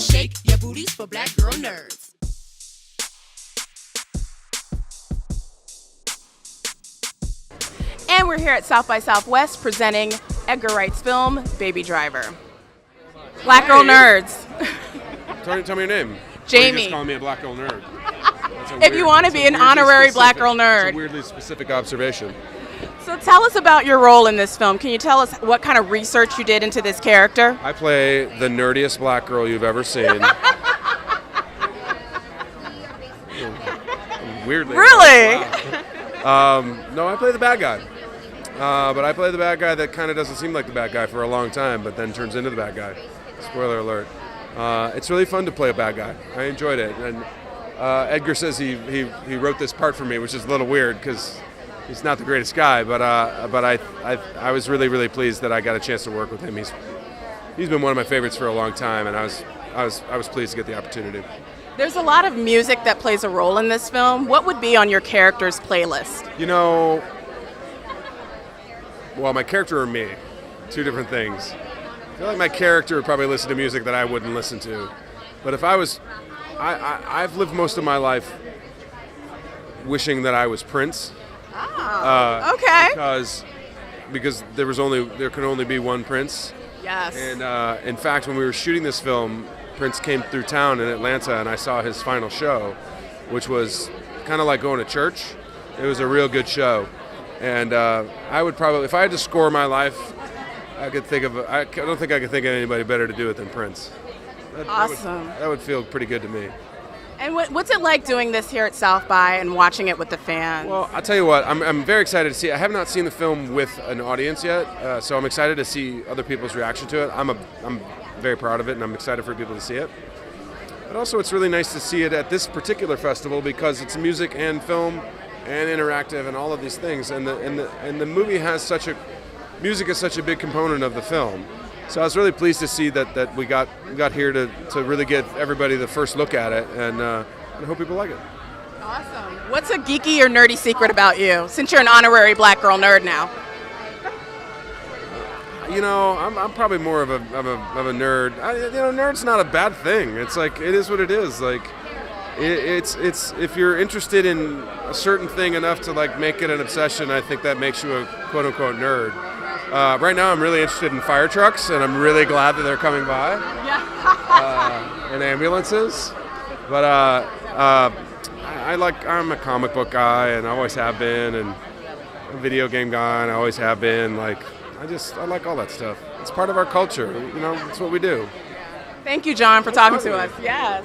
wanna shake your booties for black girl nerds. And we're here at South by Southwest presenting Edgar Wright's film, Baby Driver. Black girl nerds. Tell me your name. Jamie. You're just calling me a black girl nerd. If you want to be an honorary black girl nerd. It's a weirdly specific observation. So tell us about your role in this film. Can you tell us what kind of research you did into this character? I play the nerdiest black girl you've ever seen. Weirdly. Really? Wow. No, I play the bad guy. But I play the bad guy that kind of doesn't seem like the bad guy for a long time, but then turns into the bad guy. Spoiler alert. It's really fun to play a bad guy. I enjoyed it. And Edgar says he wrote this part for me, which is a little weird because he's not the greatest guy. But I was really pleased that I got a chance to work with him. He's been one of my favorites for a long time, and I was pleased to get the opportunity. There's a lot of music that plays a role in this film. What would be on your character's playlist? You know, well, my character or me, two different things. I feel like my character would probably listen to music that I wouldn't listen to. But if I was, I've lived most of my life wishing that I was Prince. Oh, okay. Because there could only be one Prince. Yes. And in fact, when we were shooting this film, Prince came through town in Atlanta, and I saw his final show, which was kind of like going to church. It was a real good show. And I would probably, if I had to score my life, I don't think I could think of anybody better to do it than Prince. Awesome. That would feel pretty good to me. And what's it like doing this here at South by and watching it with the fans? Well, I'll tell you what, I'm very excited to see it. I have not seen the film with an audience yet, so I'm excited to see other people's reaction to it. I'm very proud of it, and I'm excited for people to see it. But also, it's really nice to see it at this particular festival because it's music and film and interactive and all of these things, and the movie has music is such a big component of the film. So I was really pleased to see that we got here to really get everybody the first look at it, and I hope people like it. Awesome. What's a geeky or nerdy secret about you, since you're an honorary black girl nerd now? You know, I'm probably more of a nerd. Nerd's not a bad thing. It's like, it is what it is. Like, it's if you're interested in a certain thing enough to like make it an obsession, I think that makes you a quote unquote nerd. Right now, I'm really interested in fire trucks, and I'm really glad that they're coming by. Yeah. And ambulances. But I'm a comic book guy, and I always have been, and a video game guy, and I always have been. Like, I like all that stuff. It's part of our culture. You know, it's what we do. Thank you, John, for talking to us. Yes.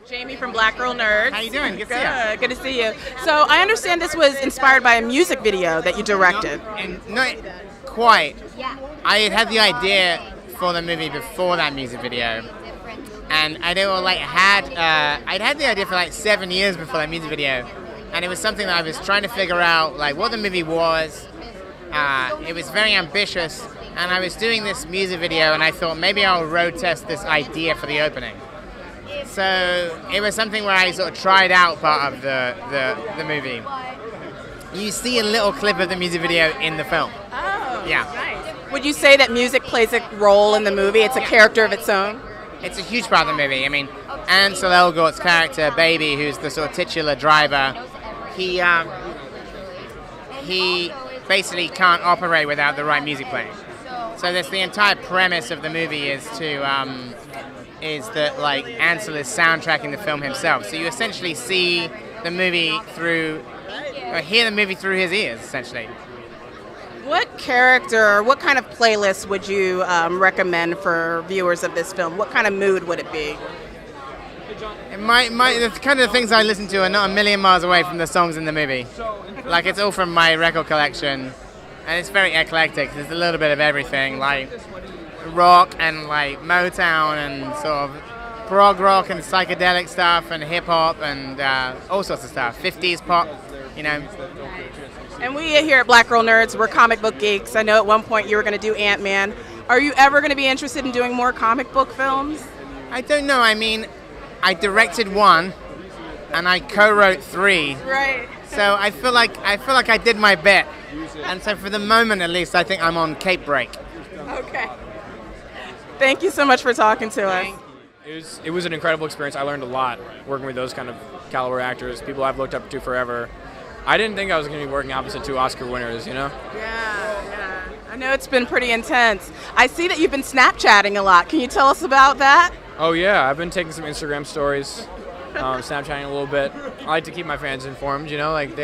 Jamie from Black Girl Nerds. How you doing? Good to see you. Good to see you. So I understand this was inspired by a music video that you directed. Not quite. I had the idea for the movie before that music video, and I'd had the idea for like 7 years before that music video, and it was something that I was trying to figure out, like what the movie was. It was very ambitious, and I was doing this music video, and I thought maybe I'll road test this idea for the opening. So it was something where I sort of tried out part of the movie. You see a little clip of the music video in the film. Oh, yeah. Nice. Would you say that music plays a role in the movie? It's a character of its own? It's a huge part of the movie. I mean, Ansel Elgort's character, Baby, who's the sort of titular driver, he basically can't operate without the right music playing. So that's the entire premise of the movie is that like Ansel is soundtracking the film himself. So you essentially see the movie hear the movie through his ears, essentially. What character, what kind of playlist would you recommend for viewers of this film? What kind of mood would it be? The kind of things I listen to are not a million miles away from the songs in the movie. Like, it's all from my record collection, and it's very eclectic. There's a little bit of everything, like rock and like Motown and sort of prog rock and psychedelic stuff and hip hop and all sorts of stuff. 50s pop, you know. And we here at Black Girl Nerds, we're comic book geeks. I know at one point you were going to do Ant-Man. Are you ever going to be interested in doing more comic book films? I don't know. I mean, I directed one, and I co-wrote 3. Right. So I feel like I did my bit, and so for the moment at least, I think I'm on cape break. Okay. Thank you so much for talking to us. It was an incredible experience. I learned a lot working with those kind of caliber actors, people I've looked up to forever. I didn't think I was going to be working opposite 2 Oscar winners, you know? Yeah. I know it's been pretty intense. I see that you've been Snapchatting a lot. Can you tell us about that? Oh yeah, I've been taking some Instagram stories, Snapchatting a little bit. I like to keep my fans informed, you know, like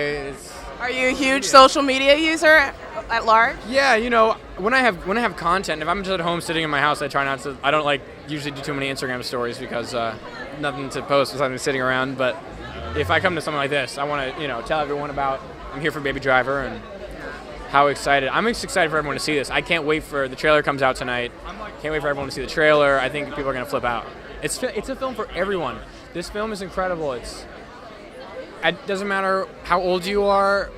Are you a huge social media user at large? Yeah, you know, when I have content, if I'm just at home sitting in my house, I don't like usually do too many Instagram stories because nothing to post besides me sitting around. But if I come to something like this, I want to, you know, tell everyone about I'm here for Baby Driver and how excited. I'm excited for everyone to see this. I can't wait for the trailer comes out tonight. Can't wait for everyone to see the trailer. I think people are going to flip out. It's a film for everyone. This film is incredible. It doesn't matter how old you are,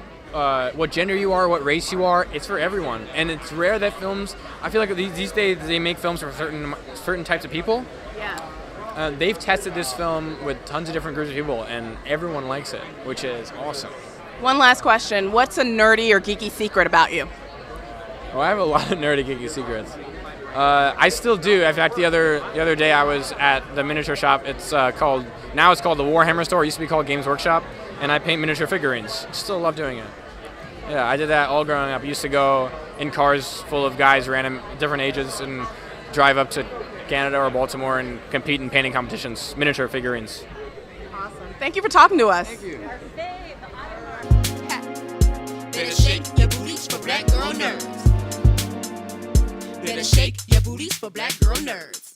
what gender you are, what race you are. It's for everyone. And it's rare that films, I feel like these days they make films for certain types of people. Yeah. They've tested this film with tons of different groups of people, and everyone likes it, which is awesome. One last question. What's a nerdy or geeky secret about you? Oh, I have a lot of nerdy, geeky secrets. I still do. In fact, the other day I was at the miniature shop. It's called the Warhammer store. It used to be called Games Workshop, and I paint miniature figurines. Still love doing it. Yeah, I did that all growing up. I used to go in cars full of guys, random, different ages, and drive up to Canada or Baltimore and compete in painting competitions, miniature figurines. Awesome. Thank you for talking to us. Thank you. Better shake your booties for black girl nerds. Better shake your booties for black girl nerds.